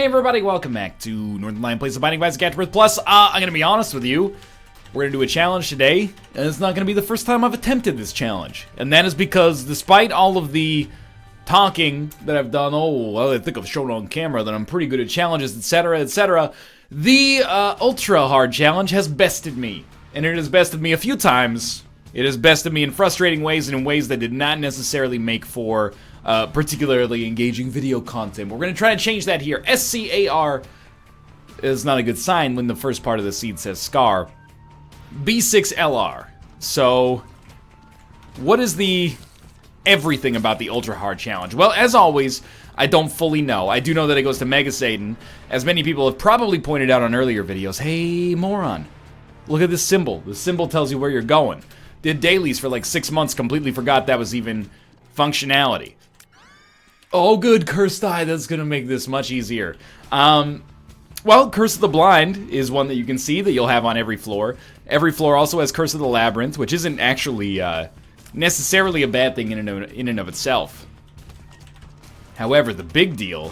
everybody, welcome back to Northernlion Plays the Binding of Isaac AFTERBIRTH Plus. I'm gonna be honest with you. We're gonna do a challenge today, and it's not gonna be the first time I've attempted this challenge. And that is because, despite all of the talking that I've done, I think I've shown on camera that I'm pretty good at challenges, etc., etc., the ultra hard challenge has bested me. And it has bested me a few times. It has bested me in frustrating ways and in ways that did not necessarily make for particularly engaging video content. We're going to try to change that here. SCAR is not a good sign when the first part of the seed says SCAR. B6LR. So, what is the everything about the Ultra Hard Challenge? Well, as always, I don't fully know. I do know that it goes to Mega Satan. As many people have probably pointed out on earlier videos, hey, moron, look at this symbol. The symbol tells you where you're going. Did dailies for like 6 months, completely forgot that was even functionality. Oh, good, Cursed Eye. That's going to make this much easier. Well, Curse of the Blind is one that you can see that you'll have on every floor. Every floor also has Curse of the Labyrinth, which isn't actually necessarily a bad thing in and of itself. However, the big deal,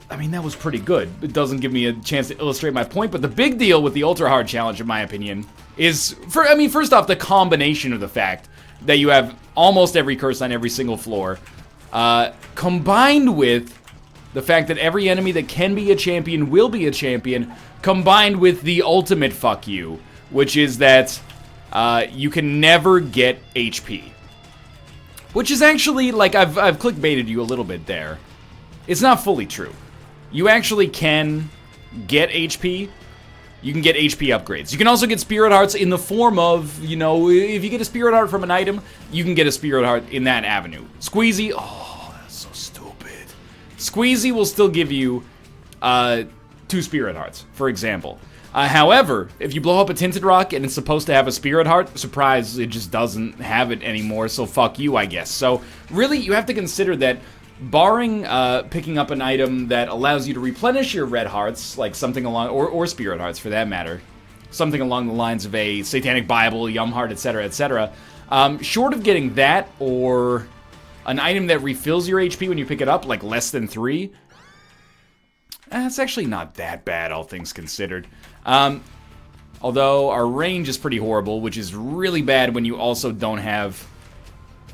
I mean, that was pretty good. It doesn't give me a chance to illustrate my point, but the big deal with the Ultra Hard Challenge, in my opinion, is, first off, the combination of the fact that you have almost every curse on every single floor, combined with the fact that every enemy that can be a champion will be a champion, combined with the ultimate fuck you, which is that you can never get HP. Which is actually, like, I've clickbaited you a little bit there. It's not fully true. You actually can get HP. You can get HP upgrades. You can also get Spirit Hearts in the form of, you know, if you get a Spirit Heart from an item, you can get a Spirit Heart in that avenue. Squeezy, oh, that's so stupid. Squeezy will still give you 2 Spirit Hearts, for example. However, if you blow up a Tinted Rock and it's supposed to have a Spirit Heart, surprise, it just doesn't have it anymore, so fuck you, I guess. So, really, you have to consider that barring picking up an item that allows you to replenish your red hearts, like something along, or spirit hearts for that matter, something along the lines of a Satanic Bible, Yum Heart, etc., etc., short of getting that, or an item that refills your HP when you pick it up, like less than 3, it's actually not that bad, all things considered. Although our range is pretty horrible, which is really bad when you also don't have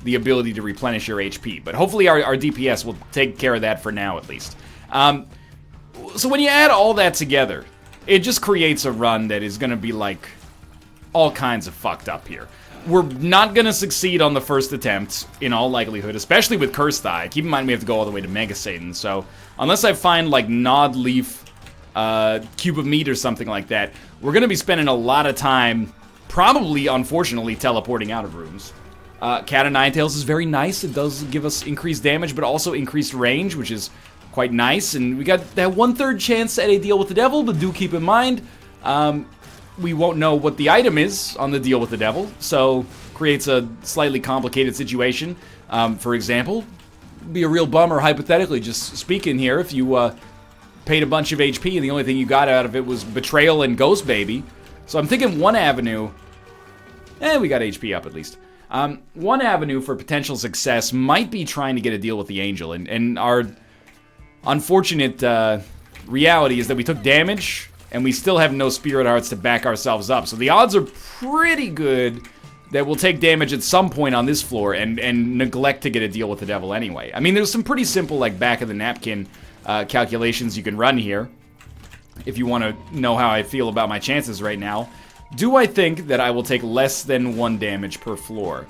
the ability to replenish your HP. But hopefully our DPS will take care of that for now, at least. So when you add all that together, it just creates a run that is going to be, like, all kinds of fucked up here. We're not going to succeed on the first attempt, in all likelihood, especially with Cursed Eye. Keep in mind we have to go all the way to Mega Satan, so unless I find, like, Nod Leaf, Cube of Meat or something like that, we're going to be spending a lot of time, probably, unfortunately, teleporting out of rooms. Cat of Nine Tails is very nice. It does give us increased damage, but also increased range, which is quite nice. And we got that 1/3 chance at a deal with the devil, but do keep in mind, we won't know what the item is on the deal with the devil, so creates a slightly complicated situation. For example, be a real bummer, hypothetically, just speaking here, if you paid a bunch of HP and the only thing you got out of it was Betrayal and Ghost Baby. So I'm thinking one avenue, we got HP up at least. One avenue for potential success might be trying to get a deal with the Angel, and our unfortunate reality is that we took damage, and we still have no Spirit Hearts to back ourselves up, so the odds are pretty good that we'll take damage at some point on this floor and neglect to get a deal with the devil anyway. I mean, there's some pretty simple, like, back-of-the-napkin calculations you can run here, if you want to know how I feel about my chances right now. Do I think that I will take less than 1 damage per floor?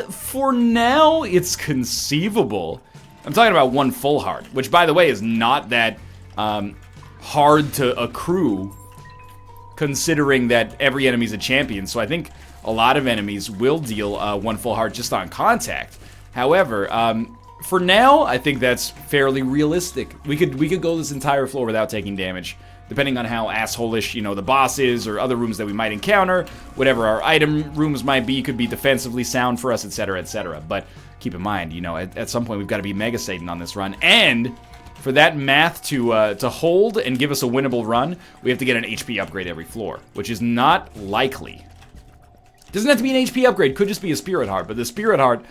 For now, it's conceivable. I'm talking about 1 full heart, which, by the way, is not that hard to accrue, considering that every enemy's a champion. So I think a lot of enemies will deal 1 full heart just on contact. However, for now, I think that's fairly realistic. We could go this entire floor without taking damage, depending on how asshole-ish, you know, the boss is, or other rooms that we might encounter, whatever our item rooms might be, could be defensively sound for us, etc., etc. But keep in mind, you know, at some point we've got to be Mega Satan on this run, and for that math to hold and give us a winnable run, we have to get an HP upgrade every floor, which is not likely. Doesn't have to be an HP upgrade, could just be a Spirit Heart, but the Spirit Heart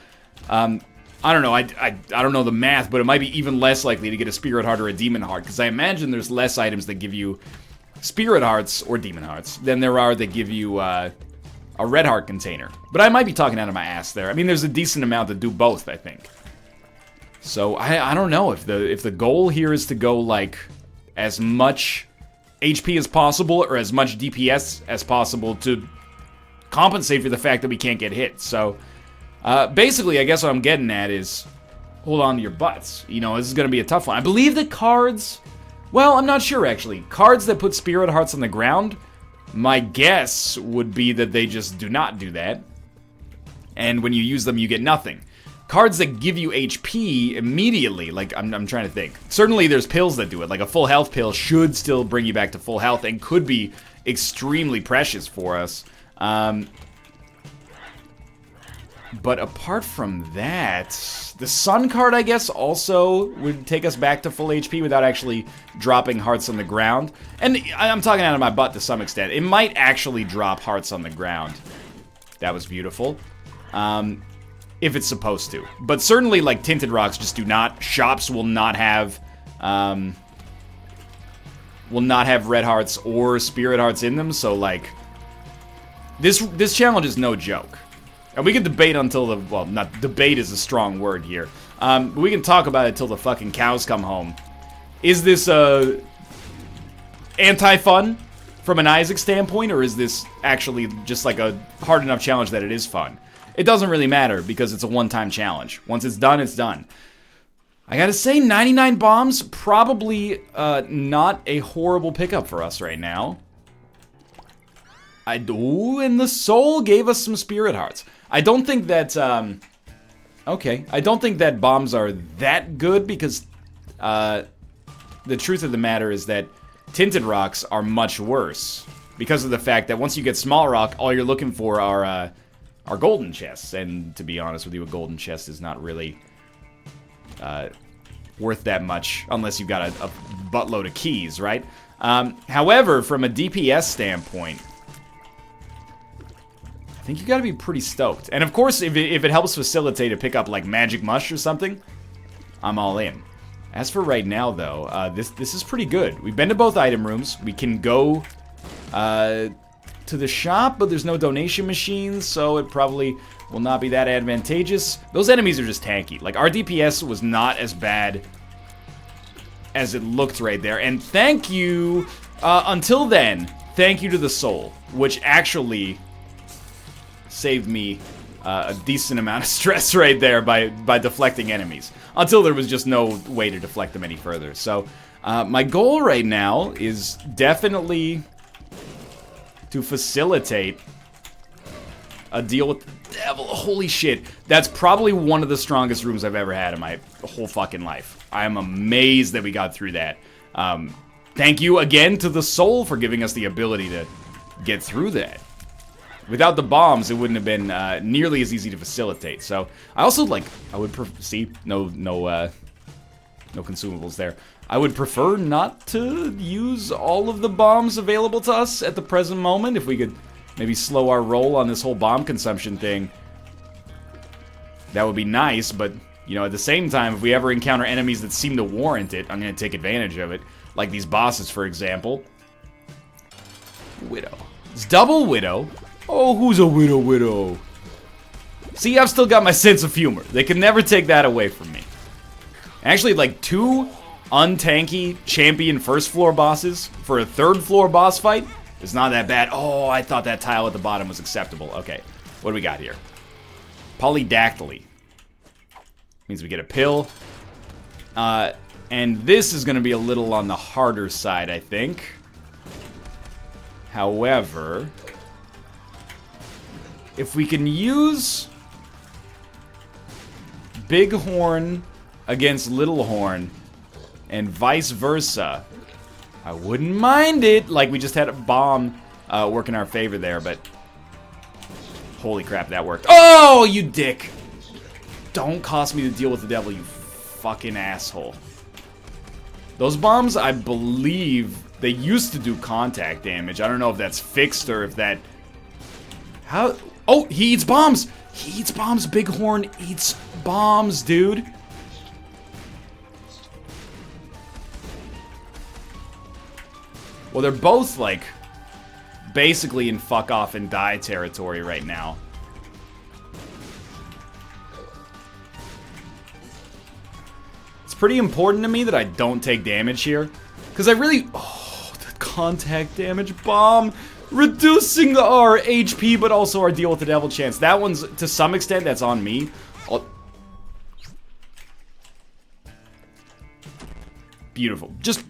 I don't know, I don't know the math, but it might be even less likely to get a Spirit Heart or a Demon Heart, because I imagine there's less items that give you Spirit Hearts or Demon Hearts than there are that give you a Red Heart container. But I might be talking out of my ass there. I mean, there's a decent amount that do both, I think. So I don't know if the goal here is to go like as much HP as possible or as much DPS as possible to compensate for the fact that we can't get hit. So basically, I guess what I'm getting at is hold on to your butts. You know, this is going to be a tough one. I believe the cards, well, I'm not sure actually. Cards that put Spirit Hearts on the ground, my guess would be that they just do not do that. And when you use them, you get nothing. Cards that give you HP immediately, like, I'm trying to think. Certainly there's pills that do it, like a full health pill should still bring you back to full health and could be extremely precious for us. But apart from that, the Sun card, I guess, also would take us back to full HP without actually dropping hearts on the ground. And I'm talking out of my butt to some extent. It might actually drop hearts on the ground. That was beautiful. If it's supposed to. But certainly, like, Tinted Rocks just do not. Shops will not have Red Hearts or Spirit Hearts in them, so, like, this challenge is no joke. And we can debate until the, well, not debate is a strong word here. But we can talk about it till the fucking cows come home. Is this, anti-fun from an Isaac standpoint, or is this actually just like a hard enough challenge that it is fun? It doesn't really matter, because it's a one-time challenge. Once it's done, it's done. I gotta say, 99 bombs, probably not a horrible pickup for us right now. Ooh, and the soul gave us some Spirit Hearts. I don't think that, okay. I don't think that bombs are that good, because the truth of the matter is that Tinted Rocks are much worse. Because of the fact that once you get Small Rock, all you're looking for are golden chests. And to be honest with you, a golden chest is not really worth that much unless you've got a buttload of keys, right? However, from a DPS standpoint, I think you gotta be pretty stoked. And of course, if it helps facilitate a pickup like Magic Mush or something, I'm all in. As for right now, though, this is pretty good. We've been to both item rooms. We can go to the shop, but there's no donation machines, so it probably will not be that advantageous. Those enemies are just tanky. Like, our DPS was not as bad as it looked right there. And thank you, until then, thank you to the soul, which actually saved me a decent amount of stress right there by deflecting enemies. Until there was just no way to deflect them any further. So, my goal right now is definitely to facilitate a deal with the devil. Holy shit. That's probably one of the strongest rooms I've ever had in my whole fucking life. I am amazed that we got through that. Thank you again to the soul for giving us the ability to get through that. Without the bombs, it wouldn't have been nearly as easy to facilitate. So, I also, like, I would see, no consumables there. I would prefer not to use all of the bombs available to us at the present moment. If we could maybe slow our roll on this whole bomb consumption thing, that would be nice. But, you know, at the same time, if we ever encounter enemies that seem to warrant it, I'm going to take advantage of it. Like these bosses, for example. Widow. It's double Widow. Oh, who's a widow? See, I've still got my sense of humor. They can never take that away from me. Actually, like, 2 untanky champion first floor bosses for a third floor boss fight is not that bad. Oh, I thought that tile at the bottom was acceptable. Okay, what do we got here? Polydactyly. Means we get a pill. And this is going to be a little on the harder side, I think. However, if we can use Big Horn against Little Horn and vice versa, I wouldn't mind it. Like, we just had a bomb work in our favor there, but holy crap, that worked. Oh, you dick. Don't cost me to deal with the devil, you fucking asshole. Those bombs, I believe, they used to do contact damage. I don't know if that's fixed or if that... Oh, he eats bombs! He eats bombs. Bighorn eats bombs, dude. Well, they're both, like, basically in fuck off and die territory right now. It's pretty important to me that I don't take damage here. Because I really... Oh, the contact damage bomb. Reducing our HP, but also our deal with the devil chance. That one's, to some extent, that's on me. Beautiful. Just...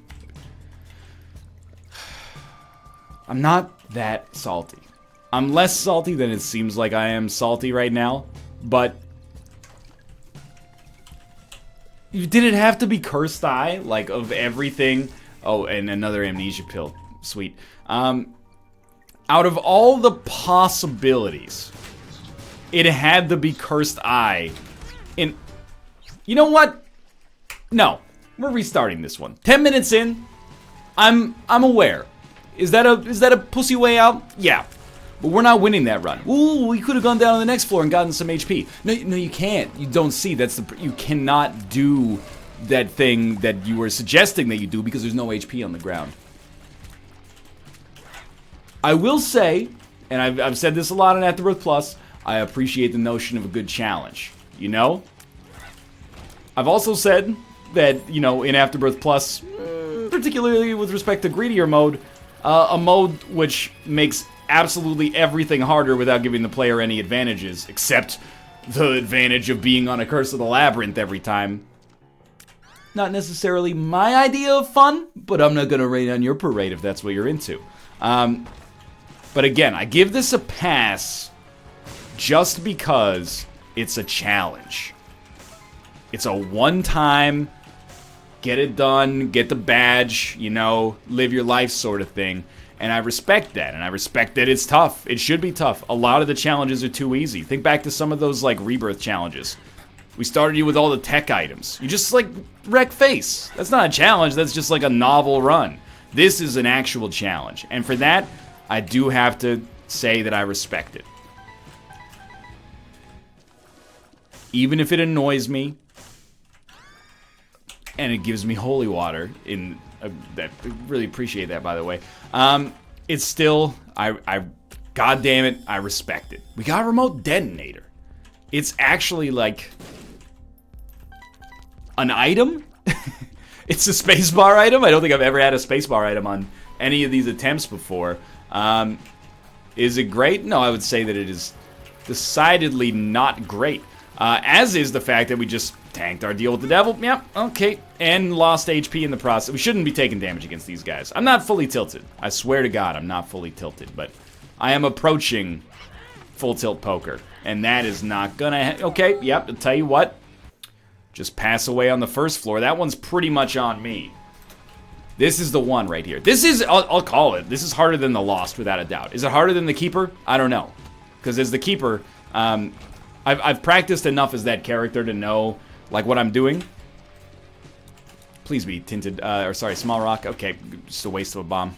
I'm not that salty. I'm less salty than it seems like I am salty right now, but... Did it have to be Cursed Eye? Like, of everything? Oh, and another amnesia pill. Sweet. Out of all the possibilities, it had to be Cursed Eye. And you know what? No. We're restarting this one. 10 minutes in, I'm aware. Is that a pussy way out? Yeah. But we're not winning that run. Ooh, we could have gone down to the next floor and gotten some HP. No, you can't. You don't see. You cannot do that thing that you were suggesting that you do because there's no HP on the ground. I will say, and I've said this a lot on AFTERBIRTH Plus, I appreciate the notion of a good challenge. You know? I've also said that, you know, in AFTERBIRTH Plus, particularly with respect to greedier mode, a mode which makes absolutely everything harder without giving the player any advantages, except the advantage of being on a Curse of the Labyrinth every time. Not necessarily my idea of fun, but I'm not gonna rain on your parade if that's what you're into. But again, I give this a pass just because it's a challenge. It's a one-time, get it done, get the badge, you know, live your life sort of thing. And I respect that, and I respect that it's tough. It should be tough. A lot of the challenges are too easy. Think back to some of those, like, Rebirth challenges. We started you with all the tech items. You just, like, wreck face. That's not a challenge, that's just, like, a novel run. This is an actual challenge. And for that, I do have to say that I respect it. Even if it annoys me, and it gives me holy water in... I really appreciate that, by the way. It's still, God damn it, I respect it. We got a remote detonator. It's actually like an item. It's a spacebar item. I don't think I've ever had a spacebar item on any of these attempts before. Is it great? No, I would say that it is decidedly not great. As is the fact that we just tanked our deal with the devil. Yep, okay. And lost HP in the process. We shouldn't be taking damage against these guys. I'm not fully tilted. I swear to God, I'm not fully tilted. But I am approaching full tilt poker. And that is not gonna... Okay, yep, I'll tell you what. Just pass away on the first floor. That one's pretty much on me. This is the one right here. This is... I'll call it. This is harder than the Lost, without a doubt. Is it harder than the Keeper? I don't know. Because as the Keeper... I've practiced enough as that character to know, like, what I'm doing. Please be tinted, or sorry, small rock. Okay, just a waste of a bomb.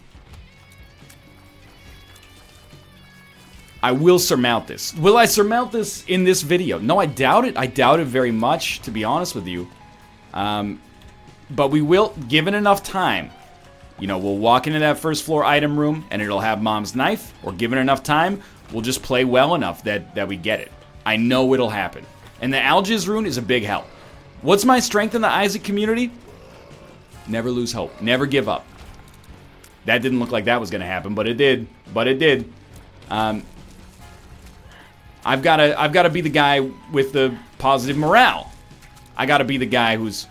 I will surmount this. Will I surmount this in this video? No, I doubt it. I doubt it very much, to be honest with you. But we will, given enough time, you know, we'll walk into that first floor item room and it'll have Mom's knife, or given enough time, we'll just play well enough that we get it. I know it'll happen. And the Algiz rune is a big help. What's my strength in the Isaac community? Never lose hope. Never give up. That didn't look like that was going to happen, but it did. But it did. I've got to be the guy with the positive morale. I got to be the guy who's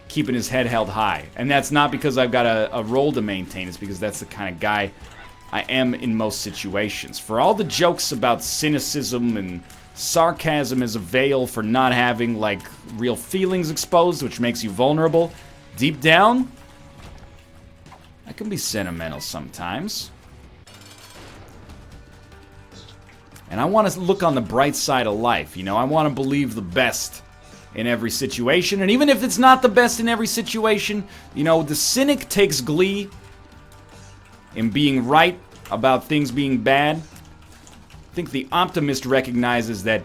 keeping his head held high. And that's not because I've got a role to maintain. It's because that's the kind of guy I am in most situations. For all the jokes about cynicism and sarcasm as a veil for not having, like, real feelings exposed, which makes you vulnerable, deep down, I can be sentimental sometimes. And I want to look on the bright side of life, you know? I want to believe the best in every situation. And even if it's not the best in every situation, you know, the cynic takes glee in being right about things being bad. think the optimist recognizes that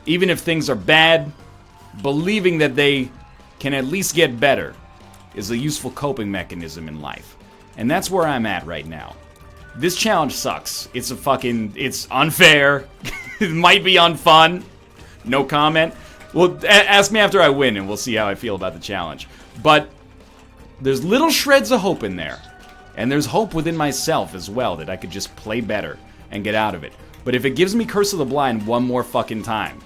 even if things are bad, believing that they can at least get better is a useful coping mechanism in life. And that's where I'm at right now. This challenge sucks. It's unfair. It might be unfun. No comment. Well, ask me after I win and we'll see how I feel about the challenge. But there's little shreds of hope in there. And there's hope within myself as well that I could just play better and get out of it. But if it gives me Curse of the Blind one more fucking time,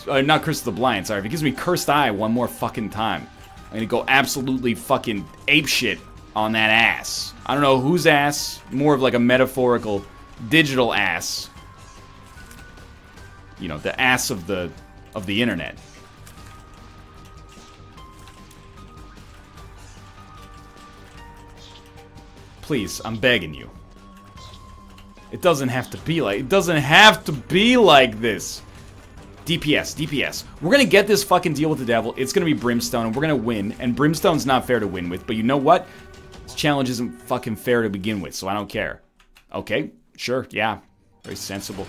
not Curse of the Blind, sorry. If it gives me Cursed Eye one more fucking time, I'm gonna go absolutely fucking apeshit on that ass. I don't know whose ass, more of like a metaphorical digital ass. You know, the ass of the internet. Please, I'm begging you. It doesn't have to be like this. DPS. We're gonna get this fucking deal with the devil. It's gonna be Brimstone, and we're gonna win. And Brimstone's not fair to win with, but you know what? This challenge isn't fucking fair to begin with, so I don't care. Okay, sure, yeah. Very sensible.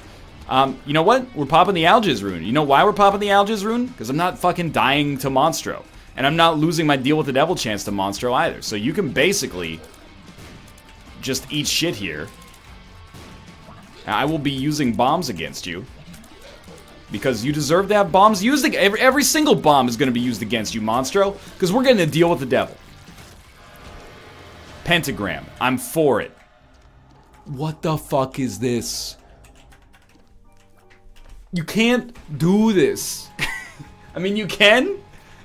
You know what? We're popping the Algiz rune. You know why we're popping the Algiz rune? Because I'm not fucking dying to Monstro. And I'm not losing my deal with the devil chance to Monstro either. So you can basically just eat shit here. I will be using bombs against you. Because you deserve to have bombs used. Every single bomb is going to be used against you, Monstro. Because we're getting to deal with the devil. Pentagram. I'm for it. What the fuck is this? You can't do this. I mean, you can.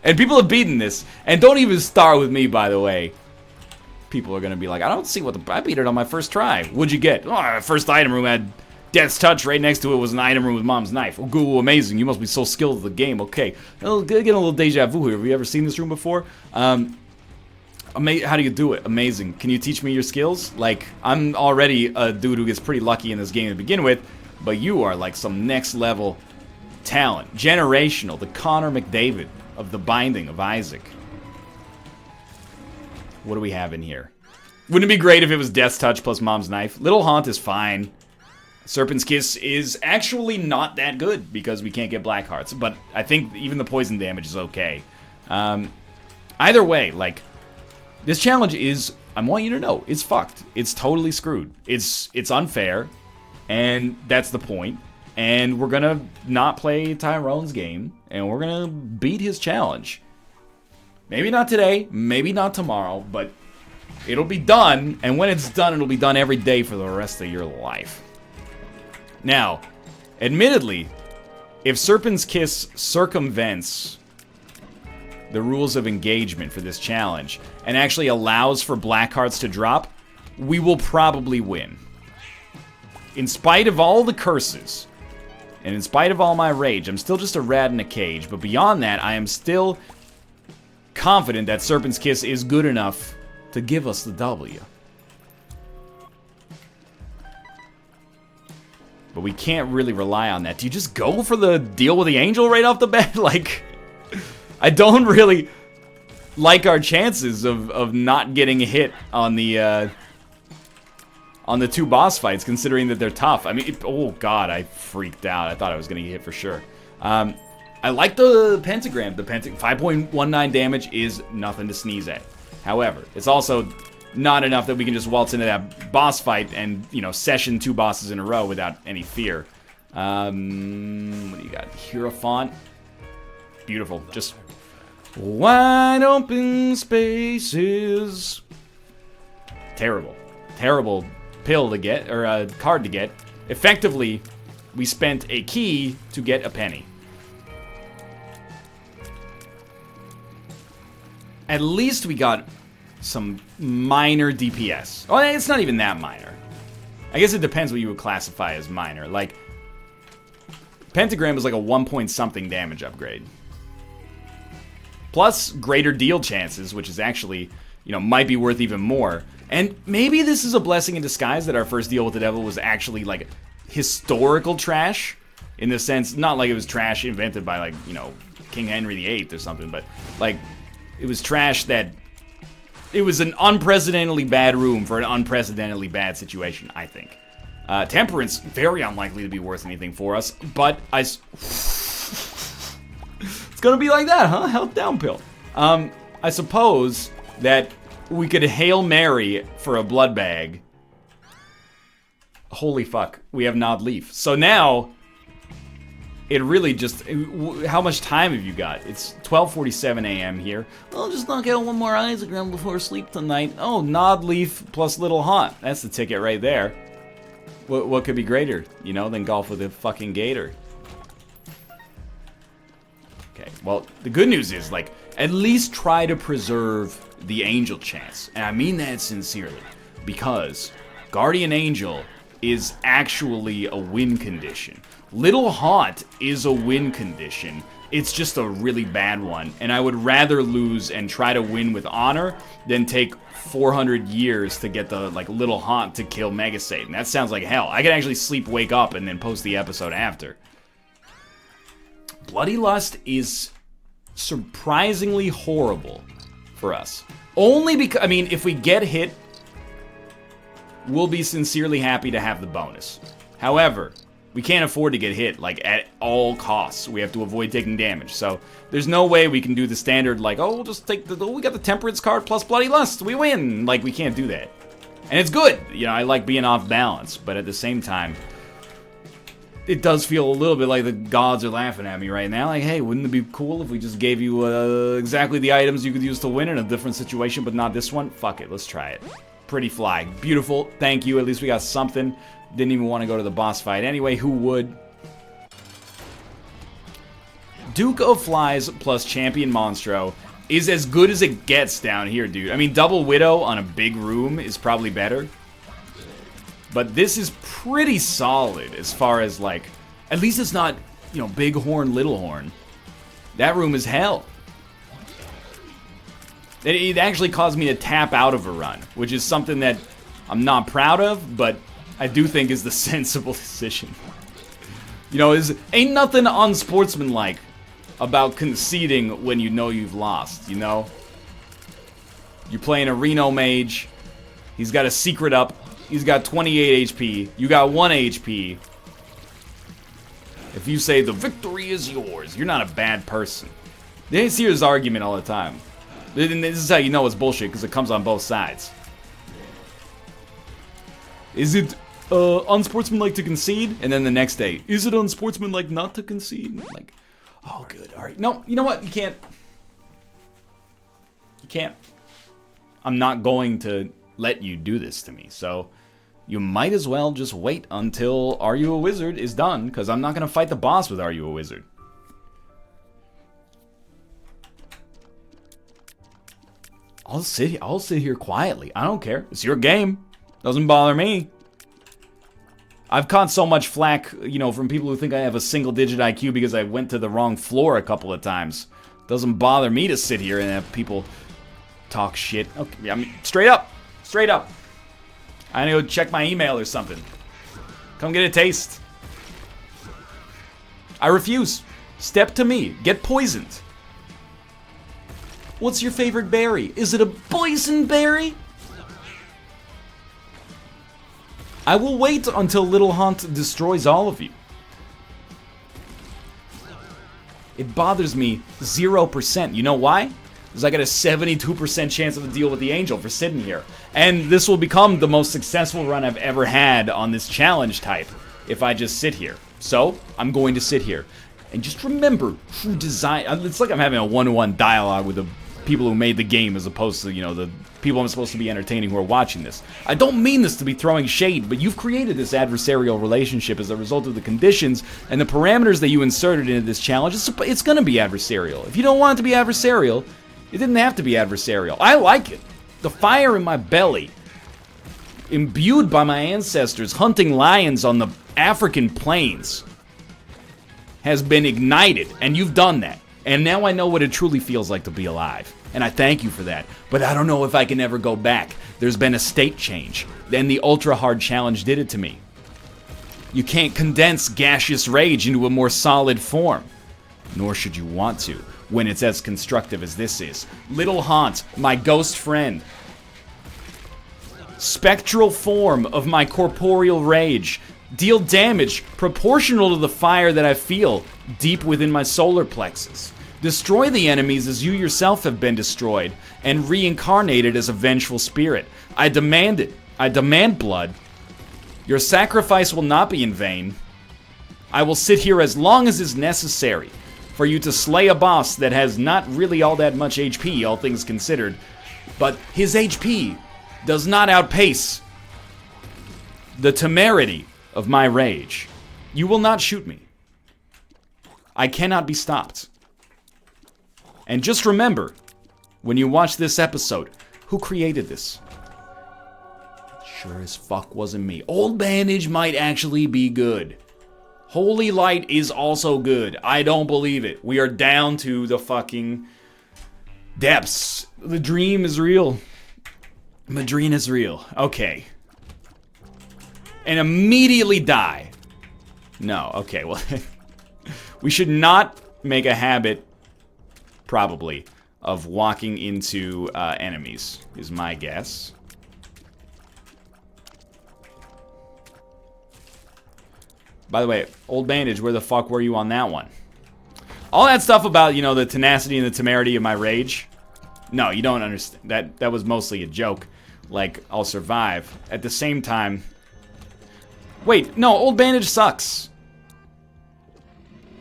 And people have beaten this. And don't even start with me, by the way. People are going to be like, I don't see what I beat it on my first try. What'd you get? Oh, first item room had Death's Touch. Right next to it was an item room with Mom's Knife. Oh, cool, amazing. You must be so skilled at the game. Okay. Getting a little deja vu here. Have you ever seen this room before? How do you do it? Amazing. Can you teach me your skills? Like, I'm already a dude who gets pretty lucky in this game to begin with. But you are like some next level talent. Generational. The Connor McDavid of the Binding of Isaac. What do we have in here? Wouldn't it be great if it was Death's Touch plus Mom's Knife? Little Haunt is fine. Serpent's Kiss is actually not that good because we can't get Black Hearts. But I think even the poison damage is okay. Either way, like, this challenge is, I want you to know, it's fucked. It's totally screwed. It's unfair. And that's the point. And we're gonna not play Tyrone's game. And we're gonna beat his challenge. Maybe not today, maybe not tomorrow, but it'll be done. And when it's done, it'll be done every day for the rest of your life. Now, admittedly, if Serpent's Kiss circumvents the rules of engagement for this challenge and actually allows for Black Hearts to drop, we will probably win. In spite of all the curses, and in spite of all my rage, I'm still just a rat in a cage. But beyond that, I am still confident that Serpent's Kiss is good enough to give us the W. But we can't really rely on that. Do you just go for the deal with the angel right off the bat? Like, I don't really like our chances of not getting hit on the two boss fights, considering that they're tough. I mean, oh god, I freaked out. I thought I was going to get hit for sure. I like the pentagram. The 5.19 damage is nothing to sneeze at. However, it's also not enough that we can just waltz into that boss fight and, you know, session 2 bosses in a row without any fear. What do you got? Hierophant. Beautiful. Just wide open spaces. Terrible. Terrible pill to get, or a card to get. Effectively, we spent a key to get a penny. At least we got some minor DPS. Oh, it's not even that minor. I guess it depends what you would classify as minor. Like, Pentagram is like a 1 point something damage upgrade. Plus, greater deal chances, which is actually, you know, might be worth even more. And maybe this is a blessing in disguise that our first deal with the devil was actually, like, historical trash. In the sense, not like it was trash invented by, like, you know, King Henry VIII or something, but, like, it was trash that... It was an unprecedentedly bad room for an unprecedentedly bad situation, I think. Temperance, very unlikely to be worth anything for us, but it's gonna be like that, huh? Health down pill. I suppose that we could Hail Mary for a blood bag. Holy fuck, we have Nod Leaf. So now, it really just, how much time have you got? It's 12:47 a.m. here. I'll just knock out one more Isogram before sleep tonight. Oh, Nod Leaf plus Little Haunt. That's the ticket right there. What could be greater, you know, than golf with a fucking gator? Okay, well, the good news is, like, at least try to preserve the angel chance. And I mean that sincerely, because Guardian Angel is actually a win condition. Little Haunt is a win condition. It's just a really bad one. And I would rather lose and try to win with honor than take 400 years to get the, like, Little Haunt to kill Mega Satan. That sounds like hell. I could actually sleep, wake up, and then post the episode after. Bloody Lust is surprisingly horrible for us. Only because, I mean, if we get hit, we'll be sincerely happy to have the bonus. However, we can't afford to get hit, like, at all costs. We have to avoid taking damage. So, there's no way we can do the standard, like, oh, we'll just take the, oh, we got the Temperance card plus Bloody Lust, we win. Like, we can't do that. And it's good. You know, I like being off balance, but at the same time, it does feel a little bit like the gods are laughing at me right now. Like, hey, wouldn't it be cool if we just gave you exactly the items you could use to win in a different situation, but not this one? Fuck it, let's try it. Pretty flag. Beautiful. Thank you. At least we got something. Didn't even want to go to the boss fight anyway. Who would? Duke of Flies plus Champion Monstro is as good as it gets down here, dude. I mean, Double Widow on a big room is probably better. But this is pretty solid as far as, like, at least it's not, you know, Big Horn, Little Horn. That room is hell. It actually caused me to tap out of a run, which is something that I'm not proud of, but I do think is the sensible decision. You know, ain't nothing unsportsmanlike about conceding when you know you've lost, you know? You're playing a Reno Mage. He's got a secret up. He's got 28 HP. You got 1 HP. If you say the victory is yours, you're not a bad person. They see his argument all the time. This is how you know it's bullshit, because it comes on both sides. Is it unsportsmanlike to concede? And then the next day, is it unsportsmanlike not to concede? Like, oh, good. All right. No, you know what? You can't. You can't. I'm not going to let you do this to me. So you might as well just wait until Are You a Wizard is done, because I'm not going to fight the boss with Are You a Wizard. I'll sit here quietly. I don't care. It's your game. Doesn't bother me. I've caught so much flack, you know, from people who think I have a single-digit IQ because I went to the wrong floor a couple of times. Doesn't bother me to sit here and have people talk shit. Okay, I mean, straight up. Straight up. I need to go check my email or something. Come get a taste. I refuse. Step to me. Get poisoned. What's your favorite berry? Is it a boysenberry? I will wait until Little Haunt destroys all of you. It bothers me 0%. You know why? Because I got a 72% chance of a deal with the Angel for sitting here. And this will become the most successful run I've ever had on this challenge type if I just sit here. So, I'm going to sit here. And just remember who designed... It's like I'm having a one-to-one dialogue with the people who made the game as opposed to, you know, the people I'm supposed to be entertaining who are watching this. I don't mean this to be throwing shade, but you've created this adversarial relationship as a result of the conditions and the parameters that you inserted into this challenge. It's going to be adversarial. If you don't want it to be adversarial, it didn't have to be adversarial. I like it. The fire in my belly, imbued by my ancestors hunting lions on the African plains, has been ignited, and you've done that. And now I know what it truly feels like to be alive. And I thank you for that. But I don't know if I can ever go back. There's been a state change. Then the ultra hard challenge did it to me. You can't condense gaseous rage into a more solid form. Nor should you want to, when it's as constructive as this is. Little Haunt, my ghost friend. spectral form of my corporeal rage. Deal damage proportional to the fire that I feel deep within my solar plexus. Destroy the enemies as you yourself have been destroyed, and reincarnated as a vengeful spirit. I demand it. I demand blood. Your sacrifice will not be in vain. I will sit here as long as is necessary for you to slay a boss that has not really all that much HP, all things considered. But his HP does not outpace the temerity of my rage. You will not shoot me. I cannot be stopped. And just remember, when you watch this episode, who created this? Sure as fuck wasn't me. Old Bandage might actually be good. Holy Light is also good. I don't believe it. We are down to the fucking depths. The dream is real. Madrina is real. Okay. And immediately die. No, okay, well, we should not make a habit, probably, of walking into enemies, is my guess. By the way, Old Bandage, where the fuck were you on that one? All that stuff about, you know, the tenacity and the temerity of my rage. No, you don't understand. That was mostly a joke. Like, I'll survive. At the same time... Wait, no, Old Bandage sucks.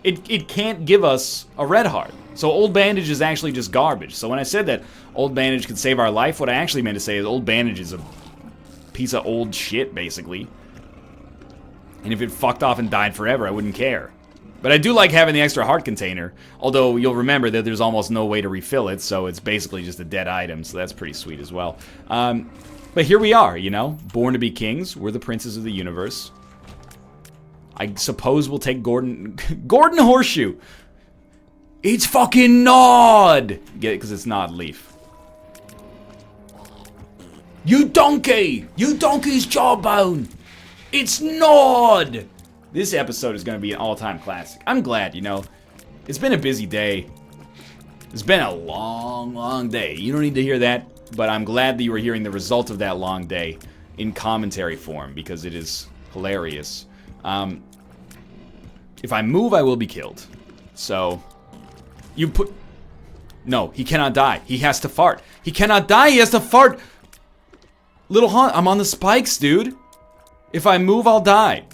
It can't give us a red heart. So Old Bandage is actually just garbage. So when I said that Old Bandage could save our life, what I actually meant to say is Old Bandage is a piece of old shit, basically. And if it fucked off and died forever, I wouldn't care. But I do like having the extra heart container. Although you'll remember that there's almost no way to refill it, so it's basically just a dead item. So that's pretty sweet as well. But here we are, you know, born to be kings. We're the princes of the universe. I suppose we'll take Gordon Horseshoe. It's fucking Nod. Get it? Because it's Nod Leaf. You donkey! You donkey's jawbone! It's Nod! This episode is going to be an all-time classic. I'm glad, you know. It's been a busy day. It's been a long, long day. You don't need to hear that, but I'm glad that you were hearing the result of that long day in commentary form, because it is hilarious. If I move, I will be killed. So, you put... No, he cannot die. He has to fart. He cannot die. He has to fart. Little Hunt, I'm on the spikes, dude. If I move, I'll die.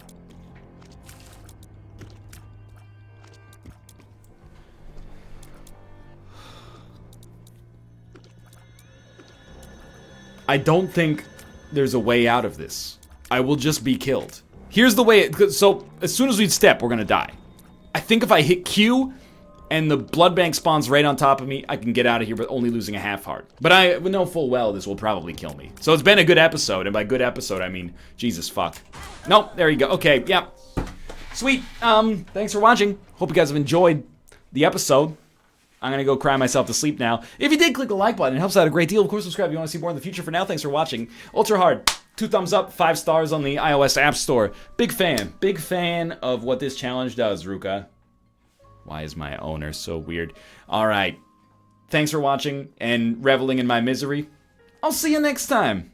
I don't think there's a way out of this. I will just be killed. Here's the way it... So, as soon as we step, we're gonna die. I think if I hit Q and the blood bank spawns right on top of me, I can get out of here, but only losing a half heart. But I know full well this will probably kill me. So it's been a good episode, and by good episode, I mean, Jesus fuck. Nope, there you go. Okay, yeah. Sweet. Thanks for watching. Hope you guys have enjoyed the episode. I'm gonna go cry myself to sleep now. If you did, click the like button. It helps out a great deal. Of course, subscribe if you want to see more in the future. For now, thanks for watching. Ultra hard. 2 thumbs up, 5 stars on the iOS App Store. Big fan of what this challenge does, Ruka. Why is my owner so weird? Alright, thanks for watching and reveling in my misery. I'll see you next time.